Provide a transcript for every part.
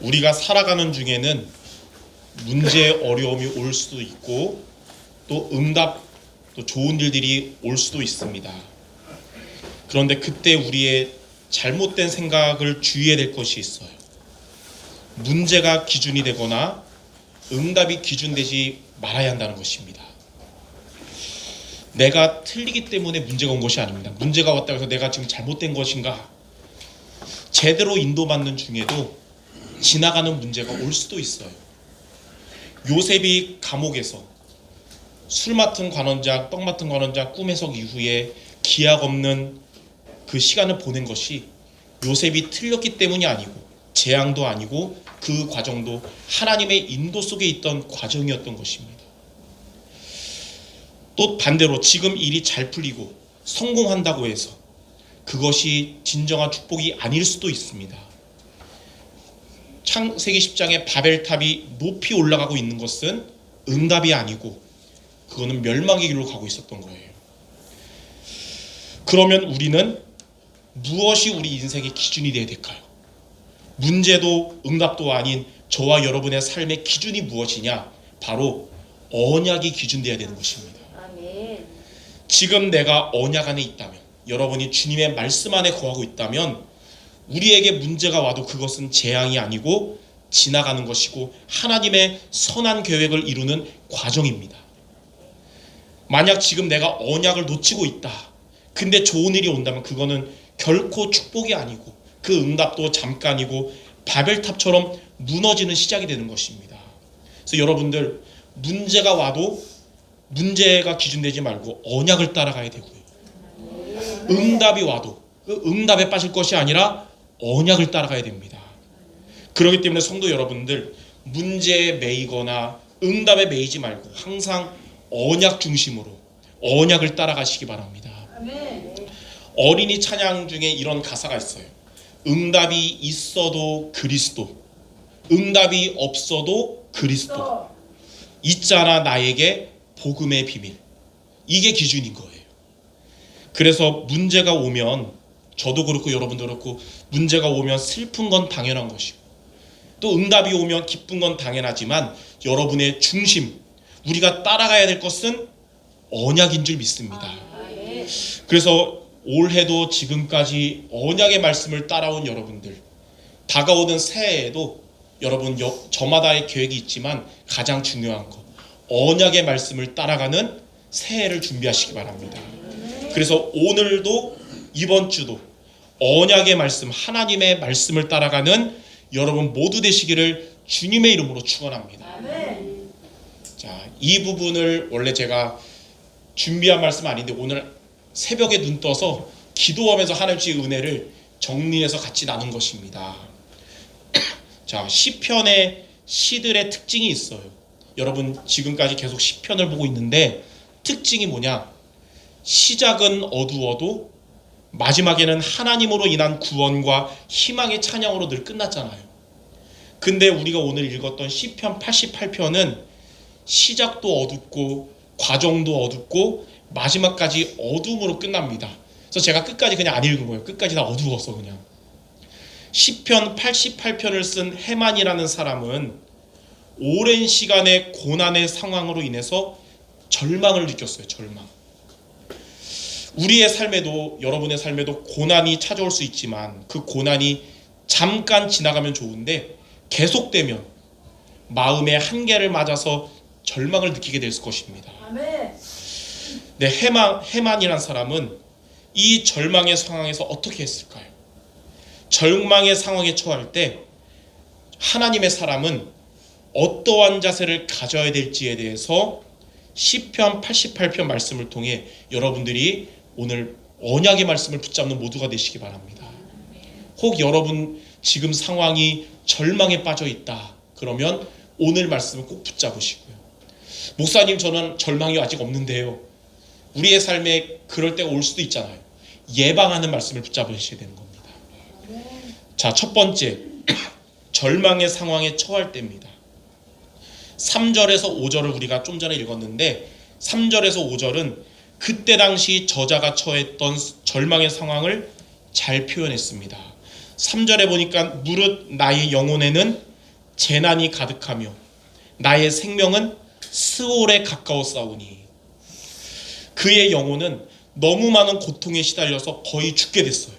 우리가 살아가는 중에는 문제, 어려움이 올 수도 있고 또 응답, 또 좋은 일들이 올 수도 있습니다. 그런데 그때 우리의 잘못된 생각을 주의해야 될 것이 있어요. 문제가 기준이 되거나 응답이 기준되지 말아야 한다는 것입니다. 내가 틀리기 때문에 문제가 온 것이 아닙니다. 문제가 왔다고 해서 내가 지금 잘못된 것인가? 제대로 인도받는 중에도 지나가는 문제가 올 수도 있어요. 요셉이 감옥에서 술 맡은 관원장, 떡 맡은 관원장 꿈해석 이후에 기약 없는 그 시간을 보낸 것이 요셉이 틀렸기 때문이 아니고 재앙도 아니고 그 과정도 하나님의 인도 속에 있던 과정이었던 것입니다. 또 반대로 지금 일이 잘 풀리고 성공한다고 해서 그것이 진정한 축복이 아닐 수도 있습니다. 창세기 10장의 바벨탑이 높이 올라가고 있는 것은 응답이 아니고 그거는 멸망의 길로 가고 있었던 거예요. 그러면 우리는 무엇이 우리 인생의 기준이 되어야 될까요? 문제도 응답도 아닌 저와 여러분의 삶의 기준이 무엇이냐? 바로 언약이 기준되어야 되는 것입니다. 아멘. 지금 내가 언약 안에 있다면, 여러분이 주님의 말씀 안에 거하고 있다면 우리에게 문제가 와도 그것은 재앙이 아니고 지나가는 것이고 하나님의 선한 계획을 이루는 과정입니다. 만약 지금 내가 언약을 놓치고 있다. 근데 좋은 일이 온다면 그거는 결코 축복이 아니고 그 응답도 잠깐이고 바벨탑처럼 무너지는 시작이 되는 것입니다. 그래서 여러분들 문제가 와도 문제가 기준되지 말고 언약을 따라가야 되고요. 응답이 와도 그 응답에 빠질 것이 아니라 언약을 따라가야 됩니다. 그렇기 때문에 성도 여러분들 문제에 매이거나 응답에 매이지 말고 항상 언약 중심으로 언약을 따라가시기 바랍니다. 아멘. 어린이 찬양 중에 이런 가사가 있어요. 응답이 있어도 그리스도, 응답이 없어도 그리스도, 있잖아 나에게 복음의 비밀. 이게 기준인 거예요. 그래서 문제가 오면 저도 그렇고 여러분도 그렇고 문제가 오면 슬픈 건 당연한 것이고 또 응답이 오면 기쁜 건 당연하지만 여러분의 중심, 우리가 따라가야 될 것은 언약인 줄 믿습니다. 그래서 올해도 지금까지 언약의 말씀을 따라온 여러분들, 다가오는 새해에도 여러분 저마다의 계획이 있지만 가장 중요한 거 언약의 말씀을 따라가는 새해를 준비하시기 바랍니다. 그래서 오늘도 이번 주도 언약의 말씀, 하나님의 말씀을 따라가는 여러분 모두 되시기를 주님의 이름으로 축원합니다. 자, 이 부분을 원래 제가 준비한 말씀 아닌데 오늘 새벽에 눈 떠서 기도하면서 하나님의 은혜를 정리해서 같이 나눈 것입니다. 자, 시편의 시들의 특징이 있어요. 여러분 지금까지 계속 시편을 보고 있는데 특징이 뭐냐? 시작은 어두워도 마지막에는 하나님으로 인한 구원과 희망의 찬양으로 늘 끝났잖아요. 근데 우리가 오늘 읽었던 시편 88편은 시작도 어둡고 과정도 어둡고 마지막까지 어둠으로 끝납니다. 그래서 제가 끝까지 그냥 안 읽은 거예요. 끝까지 다 어두워서 그냥. 시편 88편을 쓴 헤만이라는 사람은 오랜 시간의 고난의 상황으로 인해서 절망을 느꼈어요. 절망. 우리의 삶에도 여러분의 삶에도 고난이 찾아올 수 있지만 그 고난이 잠깐 지나가면 좋은데 계속되면 마음의 한계를 맞아서 절망을 느끼게 될 것입니다. 아멘. 네, 헤만이란 사람은 이 절망의 상황에서 어떻게 했을까요? 절망의 상황에 처할 때 하나님의 사람은 어떠한 자세를 가져야 될지에 대해서 시편 88편 말씀을 통해 여러분들이 오늘 언약의 말씀을 붙잡는 모두가 되시기 바랍니다. 혹 여러분 지금 상황이 절망에 빠져 있다. 그러면 오늘 말씀을 꼭 붙잡으시고요. 목사님 저는 절망이 아직 없는데요. 우리의 삶에 그럴 때가 올 수도 있잖아요. 예방하는 말씀을 붙잡으셔야 되는 겁니다. 자, 첫 번째 절망의 상황에 처할 때입니다. 3절에서 5절을 우리가 좀 전에 읽었는데 3절에서 5절은 그때 당시 저자가 처했던 절망의 상황을 잘 표현했습니다. 3절에 보니까 무릇 나의 영혼에는 재난이 가득하며 나의 생명은 스올에 가까웠사오니. 그의 영혼은 너무 많은 고통에 시달려서 거의 죽게 됐어요.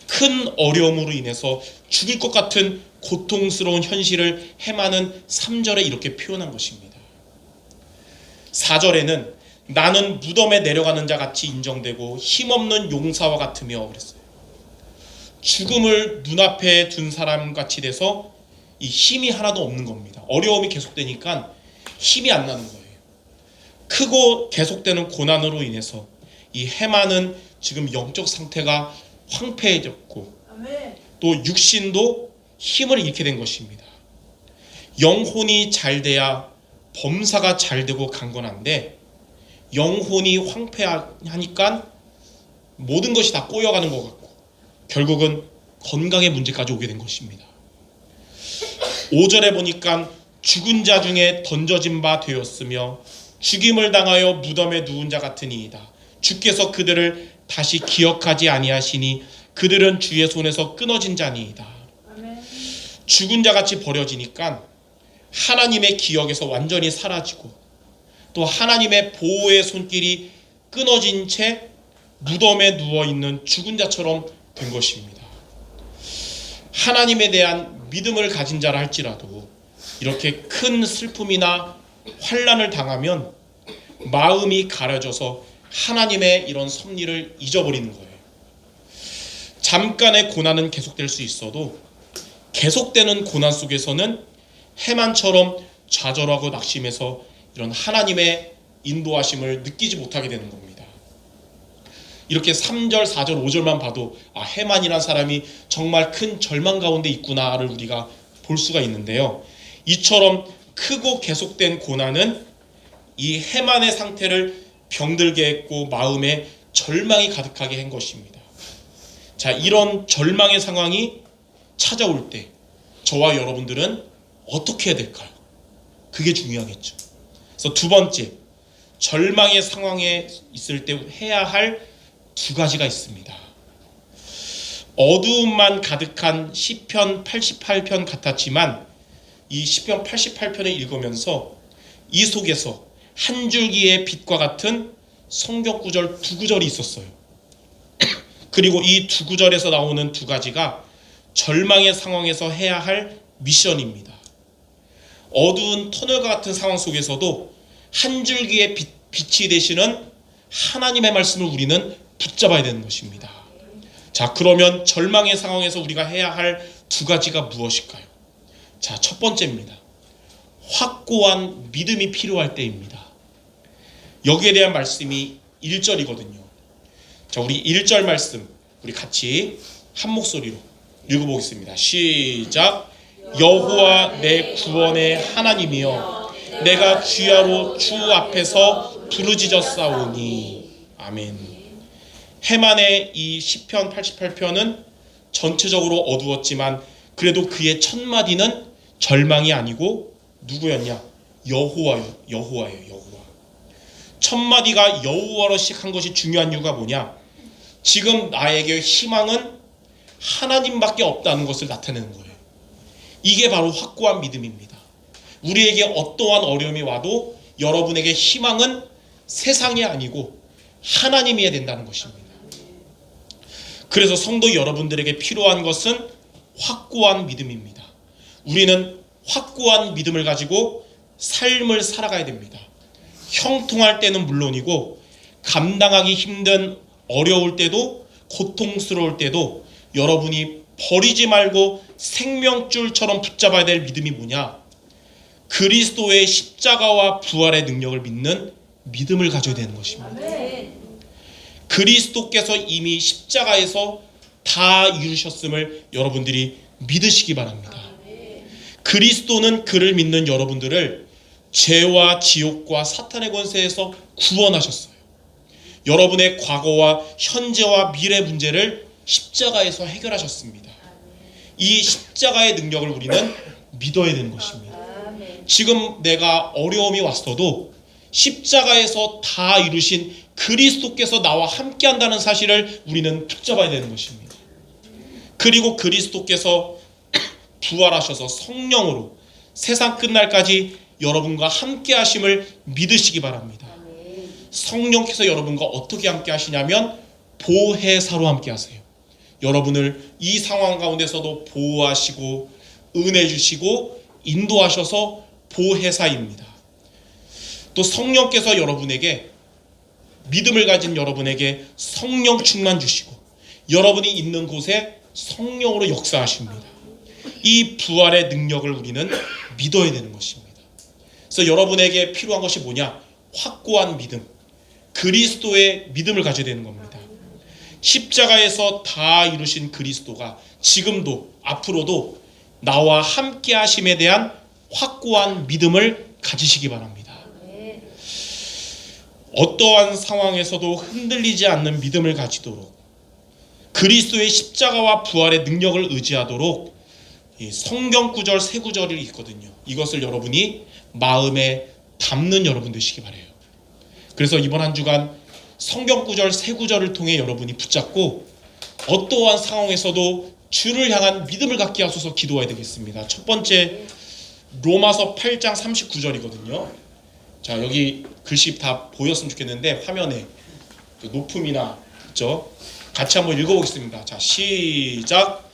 큰 어려움으로 인해서 죽을 것 같은 고통스러운 현실을 헤매는 3절에 이렇게 표현한 것입니다. 4절에는 나는 무덤에 내려가는 자 같이 인정되고 힘없는 용사와 같으며 그랬어요. 죽음을 눈앞에 둔 사람 같이 돼서 이 힘이 하나도 없는 겁니다. 어려움이 계속되니까 힘이 안 나는 거예요. 크고 계속되는 고난으로 인해서 이 헤마는 지금 영적 상태가 황폐해졌고 또 육신도 힘을 잃게 된 것입니다. 영혼이 잘 돼야 범사가 잘 되고 강건한데 영혼이 황폐하니까 모든 것이 다 꼬여가는 것 같고 결국은 건강의 문제까지 오게 된 것입니다. 5절에 보니까 죽은 자 중에 던져진 바 되었으며 죽임을 당하여 무덤에 누운 자 같으니이다. 주께서 그들을 다시 기억하지 아니하시니 그들은 주의 손에서 끊어진 자니이다. 죽은 자 같이 버려지니까 하나님의 기억에서 완전히 사라지고 또 하나님의 보호의 손길이 끊어진 채 무덤에 누워있는 죽은 자처럼 된 것입니다. 하나님에 대한 믿음을 가진 자라 할지라도 이렇게 큰 슬픔이나 환난을 당하면 마음이 가려져서 하나님의 이런 섭리를 잊어버리는 거예요. 잠깐의 고난은 계속될 수 있어도 계속되는 고난 속에서는 해만처럼 좌절하고 낙심해서 이런 하나님의 인도하심을 느끼지 못하게 되는 겁니다. 이렇게 3절, 4절, 5절만 봐도 해만이란 사람이 정말 큰 절망 가운데 있구나를 우리가 볼 수가 있는데요. 이처럼 크고 계속된 고난은 이 해만의 상태를 병들게 했고 마음에 절망이 가득하게 한 것입니다. 자, 이런 절망의 상황이 찾아올 때 저와 여러분들은 어떻게 해야 될까요? 그게 중요하겠죠. 그래서 두 번째, 절망의 상황에 있을 때 해야 할 두 가지가 있습니다. 어두움만 가득한 시편 88편 같았지만 이 시편 88편을 읽으면서 이 속에서 한 줄기의 빛과 같은 성경 구절 두 구절이 있었어요. 그리고 이 두 구절에서 나오는 두 가지가 절망의 상황에서 해야 할 미션입니다. 어두운 터널과 같은 상황 속에서도 한 줄기의 빛이 되시는 하나님의 말씀을 우리는 붙잡아야 되는 것입니다. 자, 그러면 절망의 상황에서 우리가 해야 할 두 가지가 무엇일까요? 자, 첫 번째입니다. 확고한 믿음이 필요할 때입니다. 여기에 대한 말씀이 1절이거든요. 자, 우리 1절 말씀 우리 같이 한 목소리로 읽어보겠습니다. 시작. 여호와 내 구원의 하나님이여 내가 주야로 주 앞에서 부르짖었사오니. 아멘. 해만의 이 시편 88편은 전체적으로 어두웠지만 그래도 그의 첫 마디는 절망이 아니고 누구였냐? 여호와예요. 여호와. 첫 마디가 여호와로 시작한 것이 중요한 이유가 뭐냐? 지금 나에게 희망은 하나님밖에 없다는 것을 나타내는 거예요. 이게 바로 확고한 믿음입니다. 우리에게 어떠한 어려움이 와도 여러분에게 희망은 세상이 아니고 하나님이어야 된다는 것입니다. 그래서 성도 여러분들에게 필요한 것은 확고한 믿음입니다. 우리는 확고한 믿음을 가지고 삶을 살아가야 됩니다. 형통할 때는 물론이고 감당하기 힘든 어려울 때도 고통스러울 때도 여러분이 버리지 말고 생명줄처럼 붙잡아야 될 믿음이 뭐냐? 그리스도의 십자가와 부활의 능력을 믿는 믿음을 가져야 되는 것입니다. 그리스도께서 이미 십자가에서 다 이루셨음을 여러분들이 믿으시기 바랍니다. 그리스도는 그를 믿는 여러분들을 죄와 지옥과 사탄의 권세에서 구원하셨어요. 여러분의 과거와 현재와 미래 문제를 십자가에서 해결하셨습니다. 이 십자가의 능력을 우리는 믿어야 되는 것입니다. 지금 내가 어려움이 왔어도 십자가에서 다 이루신 그리스도께서 나와 함께 한다는 사실을 우리는 붙잡아야 되는 것입니다. 그리고 그리스도께서 부활하셔서 성령으로 세상 끝날까지 여러분과 함께 하심을 믿으시기 바랍니다. 성령께서 여러분과 어떻게 함께 하시냐면 보혜사로 함께 하세요. 여러분을 이 상황 가운데서도 보호하시고 은혜 주시고 인도하셔서 보혜사입니다. 또 성령께서 여러분에게, 믿음을 가진 여러분에게 성령 충만 주시고 여러분이 있는 곳에 성령으로 역사하십니다. 이 부활의 능력을 우리는 믿어야 되는 것입니다. 그래서 여러분에게 필요한 것이 뭐냐? 확고한 믿음, 그리스도의 믿음을 가져야 되는 겁니다. 십자가에서 다 이루신 그리스도가 지금도 앞으로도 나와 함께 하심에 대한 확고한 믿음을 가지시기 바랍니다. 어떠한 상황에서도 흔들리지 않는 믿음을 가지도록, 그리스도의 십자가와 부활의 능력을 의지하도록 성경 구절 세 구절이 있거든요. 이것을 여러분이 마음에 담는 여러분 되시기 바라요. 그래서 이번 한 주간 성경 구절 세 구절을 통해 여러분이 붙잡고 어떠한 상황에서도 주를 향한 믿음을 갖게 하소서 기도해야 되겠습니다. 첫 번째, 로마서 8장 39절이거든요. 자, 여기 글씨 다 보였으면 좋겠는데 화면에 높음이나 있죠? 같이 한번 읽어보겠습니다. 자, 시작.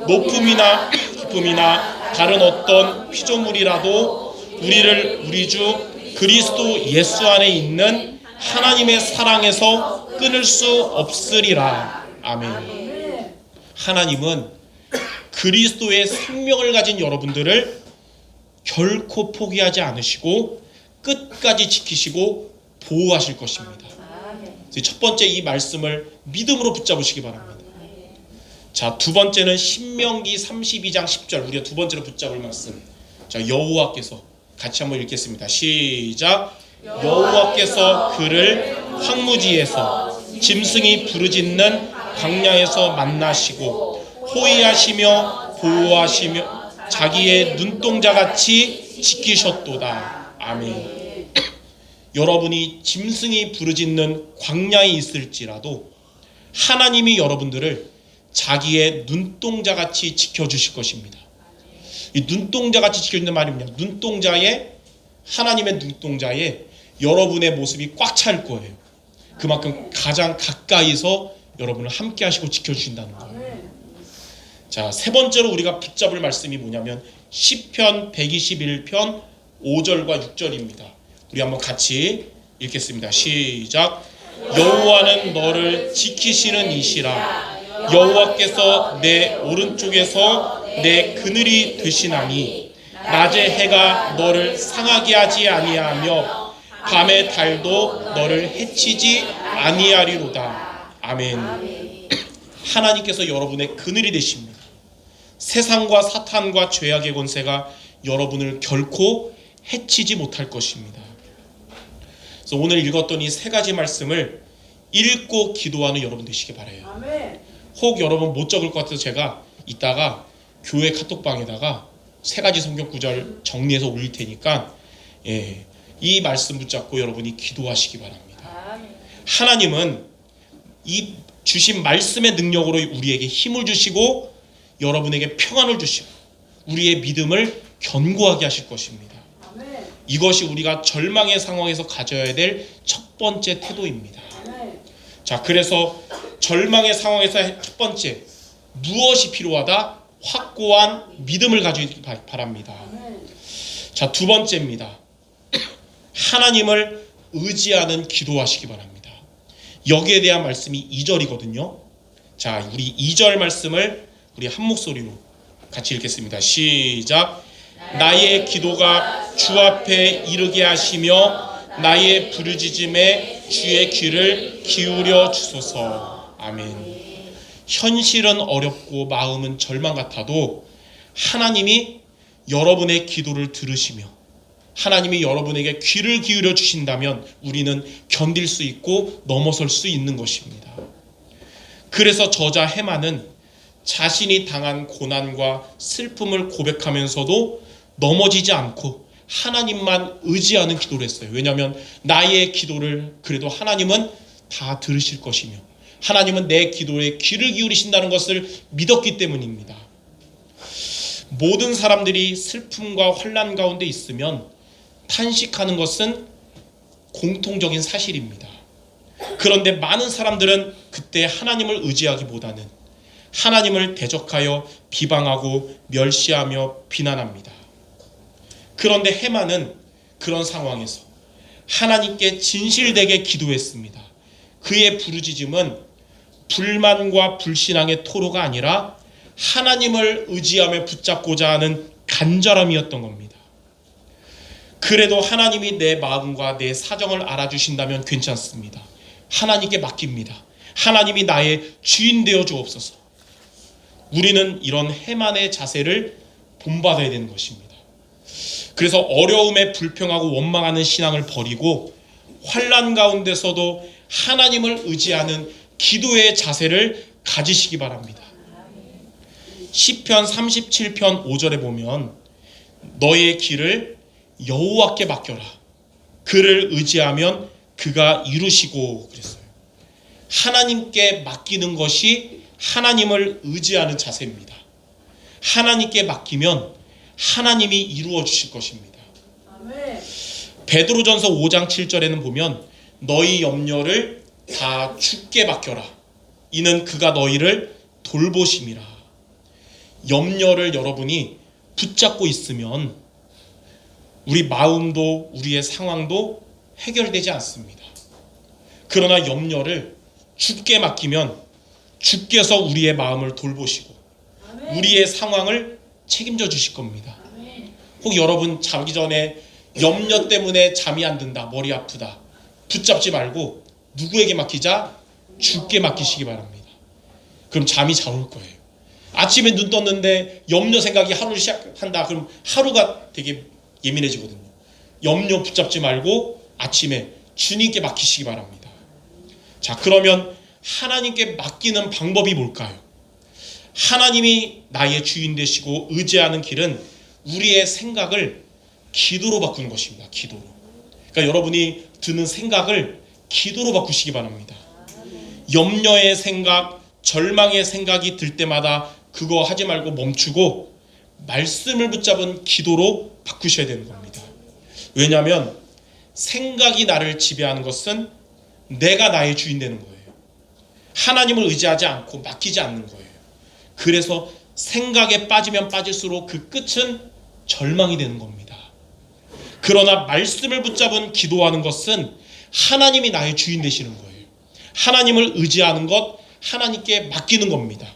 높음이나 깊음이나 다른 어떤 피조물이라도 우리를 우리 주 그리스도 예수 안에 있는 하나님의 사랑에서 끊을 수 없으리라. 아멘. 하나님은 그리스도의 생명을 가진 여러분들을 결코 포기하지 않으시고 끝까지 지키시고 보호하실 것입니다. 첫 번째, 이 말씀을 믿음으로 붙잡으시기 바랍니다. 자, 두 번째는 신명기 32장 10절, 우리가 두 번째로 붙잡을 말씀. 자, 여호와께서 같이 한번 읽겠습니다. 시작. 여호와께서 그를 황무지에서 짐승이 부르짖는 광야에서 만나시고 호위하시며 보호하시며 자기의 눈동자같이 지키셨도다. 아멘. 여러분이 짐승이 부르짖는 광야에 있을지라도 하나님이 여러분들을 자기의 눈동자같이 지켜주실 것입니다. 이 눈동자같이 지켜주는 말이 뭐냐? 눈동자에, 하나님의 눈동자에 여러분의 모습이 꽉 찰 거예요. 그만큼 가장 가까이서 여러분을 함께 하시고 지켜주신다는 거예요. 자, 세 번째로 우리가 붙잡을 말씀이 뭐냐면 시편 121편 5절과 6절입니다. 우리 한번 같이 읽겠습니다. 시작. 여호와는 너를 지키시는 이시라. 여호와께서 내 오른쪽에서 내 그늘이 되시나니 낮에 해가 너를 상하게 하지 아니하며 밤의 달도 너를 해치지 아니하리로다. 아멘. 하나님께서 여러분의 그늘이 되십니다. 세상과 사탄과 죄악의 권세가 여러분을 결코 해치지 못할 것입니다. 그래서 오늘 읽었던 이 세 가지 말씀을 읽고 기도하는 여러분 되시기 바라요. 아멘. 혹 여러분 못 적을 것 같아서 제가 이따가 교회 카톡방에다가 세 가지 성경 구절 정리해서 올릴 테니까 이 말씀 붙잡고 여러분이 기도하시기 바랍니다. 하나님은 이 주신 말씀의 능력으로 우리에게 힘을 주시고 여러분에게 평안을 주시고 우리의 믿음을 견고하게 하실 것입니다. 이것이 우리가 절망의 상황에서 가져야 될 첫 번째 태도입니다. 자, 그래서 절망의 상황에서 첫 번째, 무엇이 필요하다? 확고한 믿음을 가지기 바랍니다. 자, 두 번째입니다. 하나님을 의지하는 기도하시기 바랍니다. 여기에 대한 말씀이 2절이거든요. 자, 우리 2절 말씀을 우리 한 목소리로 같이 읽겠습니다. 시작. 나의 기도가 주 앞에 이르게 하시며 나의 부르짖음에 주의 귀를 기울여 주소서. 아멘. 현실은 어렵고 마음은 절망 같아도 하나님이 여러분의 기도를 들으시며 하나님이 여러분에게 귀를 기울여 주신다면 우리는 견딜 수 있고 넘어설 수 있는 것입니다. 그래서 저자 헤만은 자신이 당한 고난과 슬픔을 고백하면서도 넘어지지 않고 하나님만 의지하는 기도를 했어요. 왜냐하면 나의 기도를 그래도 하나님은 다 들으실 것이며 하나님은 내 기도에 귀를 기울이신다는 것을 믿었기 때문입니다. 모든 사람들이 슬픔과 환난 가운데 있으면 탄식하는 것은 공통적인 사실입니다. 그런데 많은 사람들은 그때 하나님을 의지하기보다는 하나님을 대적하여 비방하고 멸시하며 비난합니다. 그런데 해만은 그런 상황에서 하나님께 진실되게 기도했습니다. 그의 부르짖음은 불만과 불신앙의 토로가 아니라 하나님을 의지하며 붙잡고자 하는 간절함이었던 겁니다. 그래도 하나님이 내 마음과 내 사정을 알아주신다면 괜찮습니다. 하나님께 맡깁니다. 하나님이 나의 주인 되어 주옵소서. 우리는 이런 해만의 자세를 본받아야 되는 것입니다. 그래서 어려움에 불평하고 원망하는 신앙을 버리고 환난 가운데서도 하나님을 의지하는 기도의 자세를 가지시기 바랍니다. 시편 37편 5절에 보면 너의 길을 여호와께 맡겨라. 그를 의지하면 그가 이루시고 그랬어요. 하나님께 맡기는 것이 하나님을 의지하는 자세입니다. 하나님께 맡기면 하나님이 이루어 주실 것입니다. 베드로전서 5장 7절에는 보면 너희 염려를 다 주께 맡겨라. 이는 그가 너희를 돌보심이라. 염려를 여러분이 붙잡고 있으면 우리 마음도 우리의 상황도 해결되지 않습니다. 그러나 염려를 주께 맡기면 주께서 우리의 마음을 돌보시고 우리의 상황을 책임져 주실 겁니다. 혹 여러분 자기 전에 염려 때문에 잠이 안 든다, 머리 아프다, 붙잡지 말고 누구에게 맡기자? 주께 맡기시기 바랍니다. 그럼 잠이 잘 올 거예요. 아침에 눈 떴는데 염려 생각이 하루를 시작한다. 그럼 하루가 되게 예민해지거든요. 염려 붙잡지 말고 아침에 주님께 맡기시기 바랍니다. 자, 그러면 하나님께 맡기는 방법이 뭘까요? 하나님이 나의 주인 되시고 의지하는 길은 우리의 생각을 기도로 바꾸는 것입니다. 기도로. 그러니까 여러분이 드는 생각을 기도로 바꾸시기 바랍니다. 염려의 생각, 절망의 생각이 들 때마다 그거 하지 말고 멈추고 말씀을 붙잡은 기도로 바꾸셔야 되는 겁니다. 왜냐하면 생각이 나를 지배하는 것은 내가 나의 주인 되는 거예요. 하나님을 의지하지 않고 맡기지 않는 거예요. 그래서 생각에 빠지면 빠질수록 그 끝은 절망이 되는 겁니다. 그러나 말씀을 붙잡은 기도하는 것은 하나님이 나의 주인 되시는 거예요. 하나님을 의지하는 것, 하나님께 맡기는 겁니다.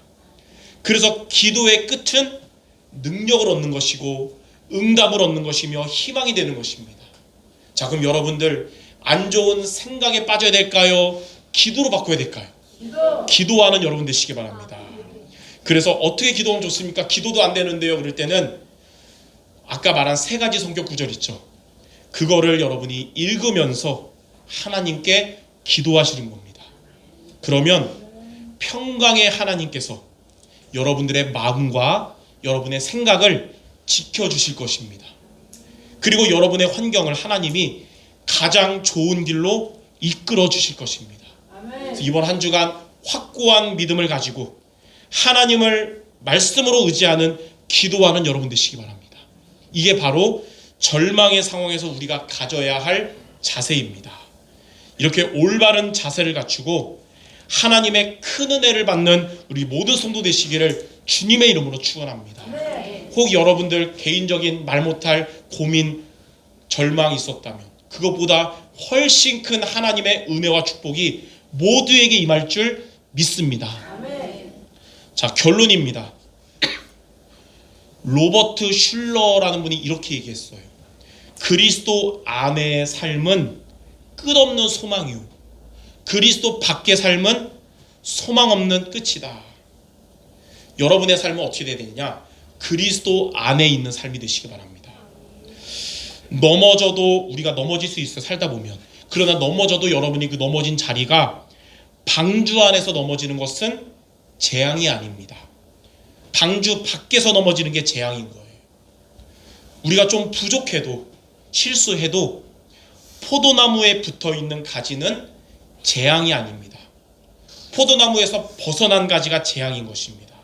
그래서 기도의 끝은 능력을 얻는 것이고 응답을 얻는 것이며 희망이 되는 것입니다. 자, 그럼 여러분들 안 좋은 생각에 빠져야 될까요? 기도로 바꿔야 될까요? 기도하는 여러분 되시기 바랍니다. 그래서 어떻게 기도하면 좋습니까? 기도도 안 되는데요. 그럴 때는 아까 말한 세 가지 성격 구절 있죠. 그거를 여러분이 읽으면서 하나님께 기도하시는 겁니다. 그러면 평강의 하나님께서 여러분들의 마음과 여러분의 생각을 지켜주실 것입니다. 그리고 여러분의 환경을 하나님이 가장 좋은 길로 이끌어 주실 것입니다. 이번 한 주간 확고한 믿음을 가지고 하나님을 말씀으로 의지하는 기도하는 여러분 되시기 바랍니다. 이게 바로 절망의 상황에서 우리가 가져야 할 자세입니다. 이렇게 올바른 자세를 갖추고 하나님의 큰 은혜를 받는 우리 모든 성도 되시기를 주님의 이름으로 축원합니다. 혹 여러분들 개인적인 말 못할 고민, 절망이 있었다면 그것보다 훨씬 큰 하나님의 은혜와 축복이 모두에게 임할 줄 믿습니다. 자, 결론입니다. 로버트 슐러라는 분이 이렇게 얘기했어요. 그리스도 안의 삶은 끝없는 소망이요, 그리스도 밖의 삶은 소망 없는 끝이다. 여러분의 삶은 어떻게 돼야 되느냐? 그리스도 안에 있는 삶이 되시기 바랍니다. 넘어져도 우리가 넘어질 수 있어요, 살다 보면. 그러나 넘어져도 여러분이 그 넘어진 자리가 방주 안에서 넘어지는 것은 재앙이 아닙니다. 방주 밖에서 넘어지는 게 재앙인 거예요. 우리가 좀 부족해도 실수해도 포도나무에 붙어있는 가지는 재앙이 아닙니다. 포도나무에서 벗어난 가지가 재앙인 것입니다.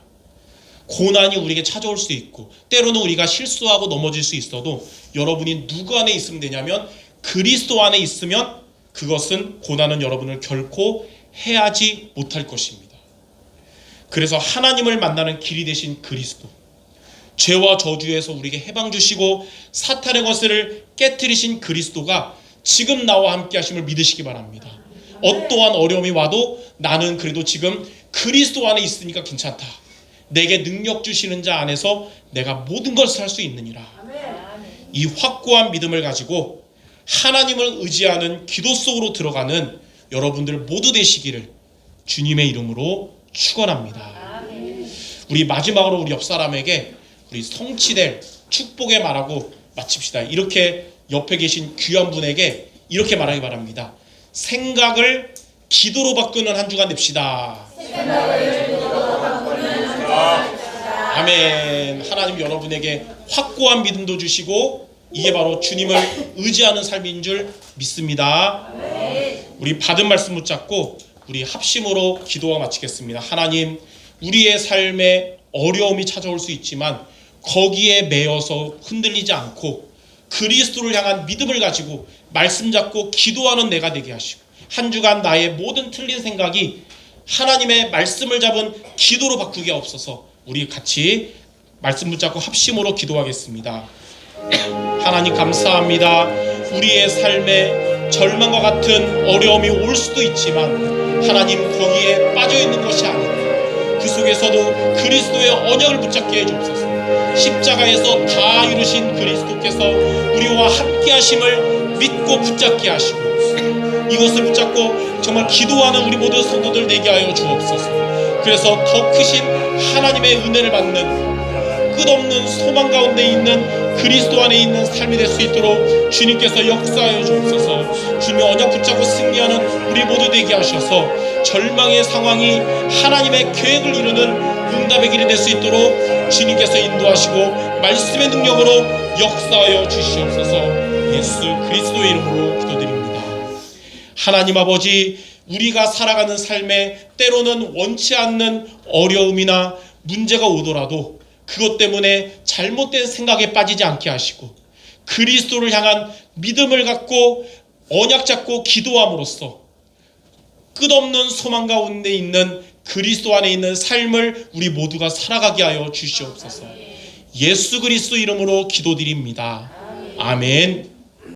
고난이 우리에게 찾아올 수 있고 때로는 우리가 실수하고 넘어질 수 있어도 여러분이 누구 안에 있으면 되냐면 그리스도 안에 있으면 그것은 고난은 여러분을 결코 해하지 못할 것입니다. 그래서 하나님을 만나는 길이 되신 그리스도, 죄와 저주에서 우리에게 해방 주시고 사탄의 것을 깨트리신 그리스도가 지금 나와 함께 하심을 믿으시기 바랍니다. 어떠한 어려움이 와도 나는 그래도 지금 그리스도 안에 있으니까 괜찮다. 내게 능력 주시는 자 안에서 내가 모든 것을 할 수 있느니라. 이 확고한 믿음을 가지고 하나님을 의지하는 기도 속으로 들어가는 여러분들 모두 되시기를 주님의 이름으로 축원합니다. 우리 마지막으로 우리 옆 사람에게 우리 성취될 축복의 말하고 마칩시다. 이렇게 옆에 계신 귀한 분에게 이렇게 말하기 바랍니다. 생각을 기도로 바꾸는 한 주간 됩시다. 아멘. 하나님 여러분에게 확고한 믿음도 주시고 이게 바로 주님을 의지하는 삶인 줄 믿습니다. 우리 받은 말씀 붙잡고 우리 합심으로 기도와 마치겠습니다. 하나님, 우리의 삶에 어려움이 찾아올 수 있지만 거기에 매여서 흔들리지 않고 그리스도를 향한 믿음을 가지고 말씀 잡고 기도하는 내가 되게 하시고 한 주간 나의 모든 틀린 생각이 하나님의 말씀을 잡은 기도로 바꾸게 없어서 우리 같이 말씀 붙잡고 합심으로 기도하겠습니다. 하나님 감사합니다. 우리의 삶에 절망과 같은 어려움이 올 수도 있지만 하나님 거기에 빠져있는 것이 아니라 그 속에서도 그리스도의 언약을 붙잡게 해주옵소서. 십자가에서 다 이루신 그리스도께서 우리와 함께 하심을 믿고 붙잡게 하시고 이것을 붙잡고 정말 기도하는 우리 모든 성도들 되게 하여 주옵소서. 그래서 더 크신 하나님의 은혜를 받는 끝없는 소망 가운데 있는 그리스도 안에 있는 삶이 될 수 있도록 주님께서 역사하여 주옵소서. 주님의 언약 붙잡고 승리하는 우리 모두 되게 하셔서 절망의 상황이 하나님의 계획을 이루는 응답의 길이 될 수 있도록 주님께서 인도하시고 말씀의 능력으로 역사하여 주시옵소서. 예수 그리스도의 이름으로 기도드립니다. 하나님 아버지, 우리가 살아가는 삶에 때로는 원치 않는 어려움이나 문제가 오더라도 그것 때문에 잘못된 생각에 빠지지 않게 하시고 그리스도를 향한 믿음을 갖고 언약 잡고 기도함으로써 끝없는 소망 가운데 있는 그리스도 안에 있는 삶을 우리 모두가 살아가게 하여 주시옵소서. 예수 그리스도 이름으로 기도드립니다. 아멘.